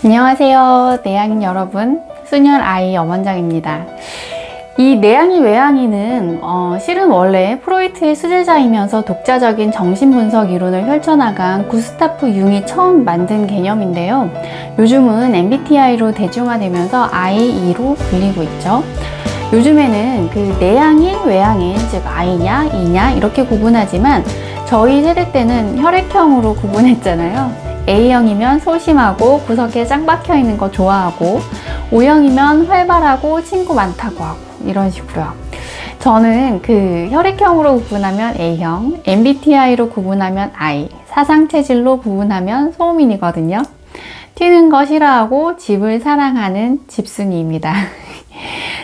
안녕하세요, 내향인 여러분. 수녀 아이 엄원장입니다. 이 내향이 외향이는 실은 원래 프로이트의 수제자이면서 독자적인 정신분석 이론을 펼쳐나간 구스타프 융이 처음 만든 개념인데요. 요즘은 MBTI로 대중화되면서 I2로 불리고 있죠. 요즘에는 그 내향인, 외향인, 즉 I냐, E냐 이렇게 구분하지만 저희 세대 때는 혈액형으로 구분했잖아요. A형이면 소심하고 구석에 짱 박혀 있는 거 좋아하고, O형이면 활발하고 친구 많다고 하고, 이런 식으로요. 저는 그 혈액형으로 구분하면 A형, MBTI로 구분하면 I, 사상체질로 구분하면 소민이거든요. 튀는 거 싫어하고 집을 사랑하는 집순이입니다.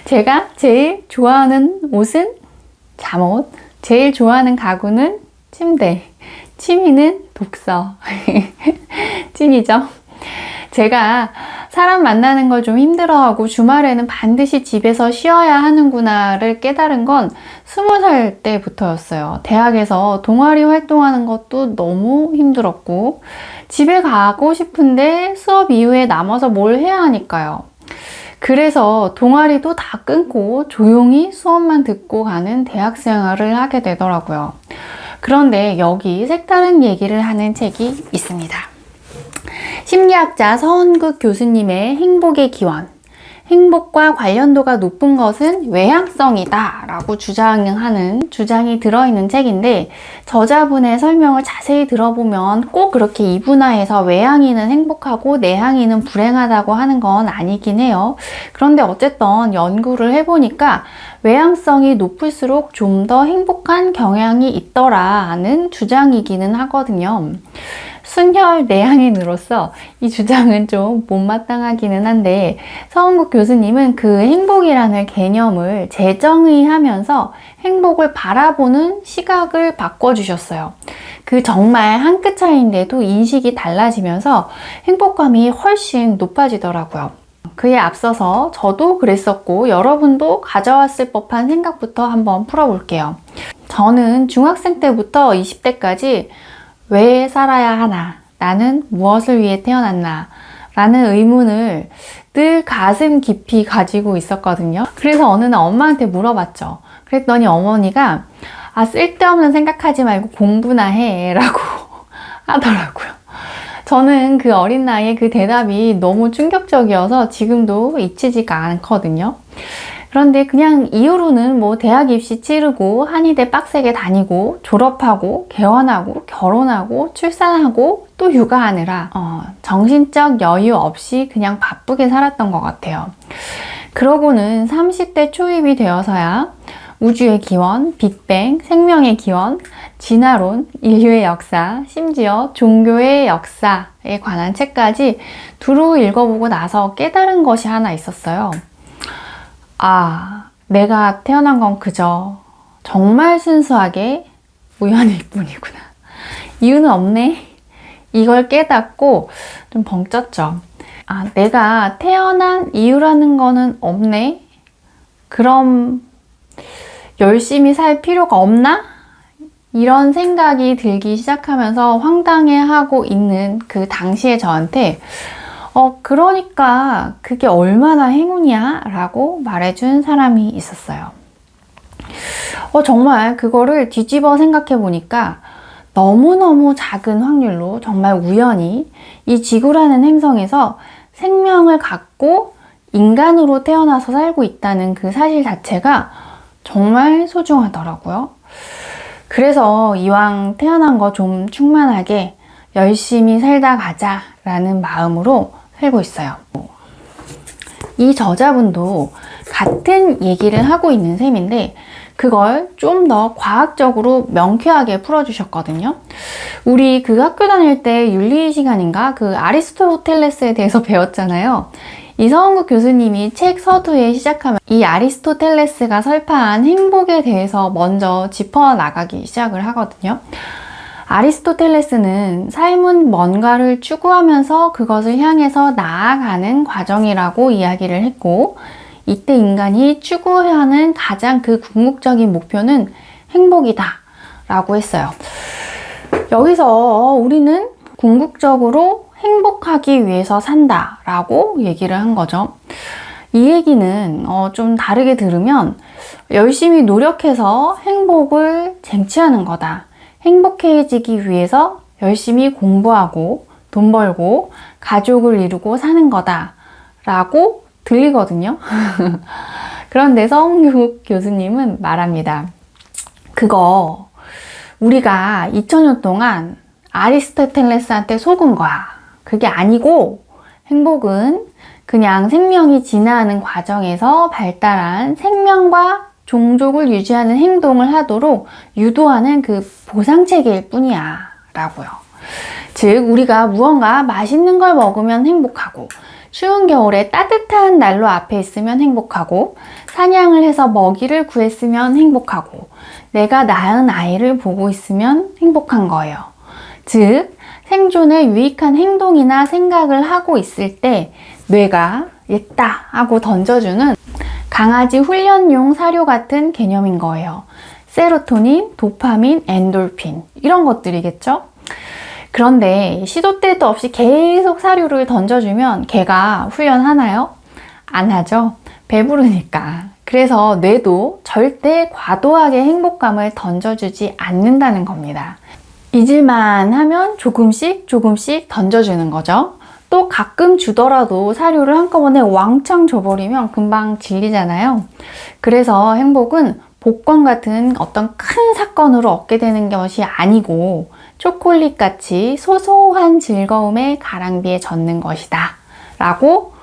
제가 제일 좋아하는 옷은 잠옷, 제일 좋아하는 가구는 침대, 취미는 독서. 찐이죠? 제가 사람 만나는 걸 좀 힘들어하고 주말에는 반드시 집에서 쉬어야 하는구나를 깨달은 건 20살 때부터였어요. 대학에서 동아리 활동하는 것도 너무 힘들었고 집에 가고 싶은데 수업 이후에 남아서 뭘 해야 하니까요. 그래서 동아리도 다 끊고 조용히 수업만 듣고 가는 대학 생활을 하게 되더라고요. 그런데 여기 색다른 얘기를 하는 책이 있습니다. 심리학자 서은국 교수님의 행복의 기원, 행복과 관련도가 높은 것은 외향성이다 라고 주장하는 주장이 들어있는 책인데, 저자분의 설명을 자세히 들어보면 꼭 그렇게 이분화해서 외향인은 행복하고 내향인은 불행하다고 하는 건 아니긴 해요. 그런데 어쨌든 연구를 해보니까 외향성이 높을수록 좀 더 행복한 경향이 있더라는 주장이기는 하거든요. 순혈 내향인으로서 이 주장은 좀 못마땅하기는 한데, 서은국 교수님은 그 행복이라는 개념을 재정의하면서 행복을 바라보는 시각을 바꿔주셨어요. 그 정말 한 끗 차이인데도 인식이 달라지면서 행복감이 훨씬 높아지더라고요. 그에 앞서서 저도 그랬었고 여러분도 가져왔을 법한 생각부터 한번 풀어볼게요. 저는 중학생 때부터 20대까지 왜 살아야 하나? 나는 무엇을 위해 태어났나? 라는 의문을 늘 가슴 깊이 가지고 있었거든요. 그래서 어느 날 엄마한테 물어봤죠. 그랬더니 어머니가 쓸데없는 생각하지 말고 공부나 해 라고 하더라고요. 저는 그 어린 나이에 그 대답이 너무 충격적이어서 지금도 잊히지가 않거든요. 그런데 그냥 이후로는 뭐 대학 입시 치르고 한의대 빡세게 다니고 졸업하고 개원하고 결혼하고 출산하고 또 육아하느라 정신적 여유 없이 그냥 바쁘게 살았던 것 같아요. 그러고는 30대 초입이 되어서야 우주의 기원, 빅뱅, 생명의 기원, 진화론, 인류의 역사, 심지어 종교의 역사에 관한 책까지 두루 읽어보고 나서 깨달은 것이 하나 있었어요. 내가 태어난 건 그저 정말 순수하게 우연일 뿐이구나. 이유는 없네. 이걸 깨닫고 좀 벙쪘죠. 내가 태어난 이유라는 거는 없네. 그럼 열심히 살 필요가 없나? 이런 생각이 들기 시작하면서 황당해하고 있는 그 당시에 저한테 그러니까 그게 얼마나 행운이야? 라고 말해준 사람이 있었어요. 정말 그거를 뒤집어 생각해 보니까 너무너무 작은 확률로 정말 우연히 이 지구라는 행성에서 생명을 갖고 인간으로 태어나서 살고 있다는 그 사실 자체가 정말 소중하더라고요. 그래서 이왕 태어난 거 좀 충만하게 열심히 살다 가자 라는 마음으로 살고 있어요. 이 저자분도 같은 얘기를 하고 있는 셈인데 그걸 좀 더 과학적으로 명쾌하게 풀어주셨거든요. 우리 그 학교 다닐 때 윤리 시간인가 그 아리스토텔레스에 대해서 배웠잖아요. 이 서은국 교수님이 책 서두에 시작하면 이 아리스토텔레스가 설파한 행복에 대해서 먼저 짚어나가기 시작을 하거든요. 아리스토텔레스는 삶은 뭔가를 추구하면서 그것을 향해서 나아가는 과정이라고 이야기를 했고, 이때 인간이 추구해야 하는 가장 그 궁극적인 목표는 행복이다 라고 했어요. 여기서 우리는 궁극적으로 행복하기 위해서 산다 라고 얘기를 한 거죠. 이 얘기는 좀 다르게 들으면 열심히 노력해서 행복을 쟁취하는 거다. 행복해지기 위해서 열심히 공부하고 돈 벌고 가족을 이루고 사는 거다 라고 들리거든요. 그런데 서홍육 교수님은 말합니다. 그거 우리가 2000년 동안 아리스토텔레스한테 속은 거야. 그게 아니고 행복은 그냥 생명이 진화하는 과정에서 발달한 생명과 종족을 유지하는 행동을 하도록 유도하는 그 보상체계일 뿐이야 라고요. 즉 우리가 무언가 맛있는 걸 먹으면 행복하고 추운 겨울에 따뜻한 난로 앞에 있으면 행복하고 사냥을 해서 먹이를 구했으면 행복하고 내가 낳은 아이를 보고 있으면 행복한 거예요. 즉 생존에 유익한 행동이나 생각을 하고 있을 때 뇌가 있다 하고 던져주는 강아지 훈련용 사료 같은 개념인 거예요. 세로토닌, 도파민, 엔돌핀 이런 것들이겠죠? 그런데 시도 때도 없이 계속 사료를 던져주면 개가 훈련하나요? 안 하죠. 배부르니까. 그래서 뇌도 절대 과도하게 행복감을 던져주지 않는다는 겁니다. 잊을만 하면 조금씩 던져주는 거죠. 또 가끔 주더라도 사료를 한꺼번에 왕창 줘버리면 금방 질리잖아요. 그래서 행복은 복권 같은 어떤 큰 사건으로 얻게 되는 것이 아니고 초콜릿 같이 소소한 즐거움의 가랑비에 젖는 것이다 라고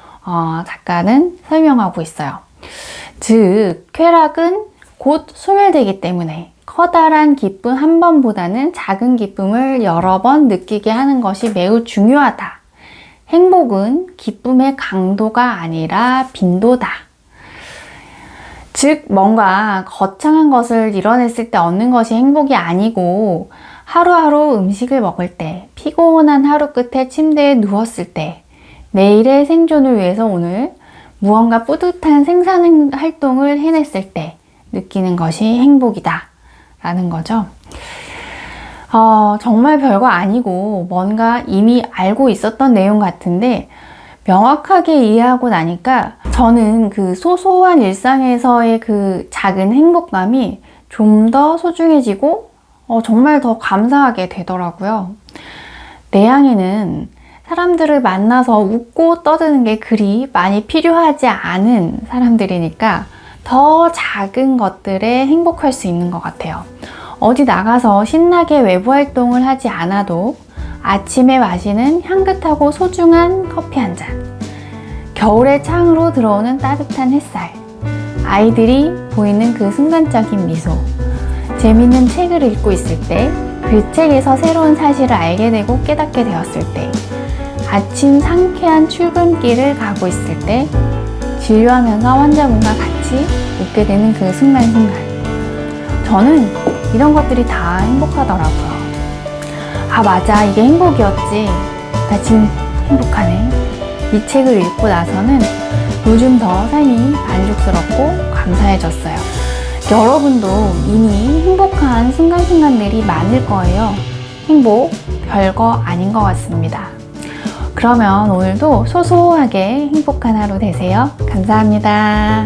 작가는 설명하고 있어요. 즉 쾌락은 곧 소멸되기 때문에 커다란 기쁨 한 번보다는 작은 기쁨을 여러 번 느끼게 하는 것이 매우 중요하다. 행복은 기쁨의 강도가 아니라 빈도다. 즉 뭔가 거창한 것을 이뤄냈을 때 얻는 것이 행복이 아니고 하루하루 음식을 먹을 때, 피곤한 하루 끝에 침대에 누웠을 때, 내일의 생존을 위해서 오늘 무언가 뿌듯한 생산 활동을 해냈을 때 느끼는 것이 행복이다 라는 거죠. 정말 별거 아니고 뭔가 이미 알고 있었던 내용 같은데 명확하게 이해하고 나니까 저는 그 소소한 일상에서의 그 작은 행복감이 좀 더 소중해지고 정말 더 감사하게 되더라고요. 내향에는 사람들을 만나서 웃고 떠드는 게 그리 많이 필요하지 않은 사람들이니까 더 작은 것들에 행복할 수 있는 것 같아요. 어디 나가서 신나게 외부 활동을 하지 않아도 아침에 마시는 향긋하고 소중한 커피 한 잔, 겨울의 창으로 들어오는 따뜻한 햇살, 아이들이 보이는 그 순간적인 미소, 재밌는 책을 읽고 있을 때, 그 책에서 새로운 사실을 알게 되고 깨닫게 되었을 때, 아침 상쾌한 출근길을 가고 있을 때, 진료하면서 환자분과 같이 웃게 되는 그 순간순간. 저는 이런 것들이 다 행복하더라고요. 아 맞아, 이게 행복이었지. 나 지금 행복하네. 이 책을 읽고 나서는 요즘 더 삶이 만족스럽고 감사해졌어요. 여러분도 이미 행복한 순간순간들이 많을 거예요. 행복 별거 아닌 것 같습니다. 그러면 오늘도 소소하게 행복한 하루 되세요. 감사합니다.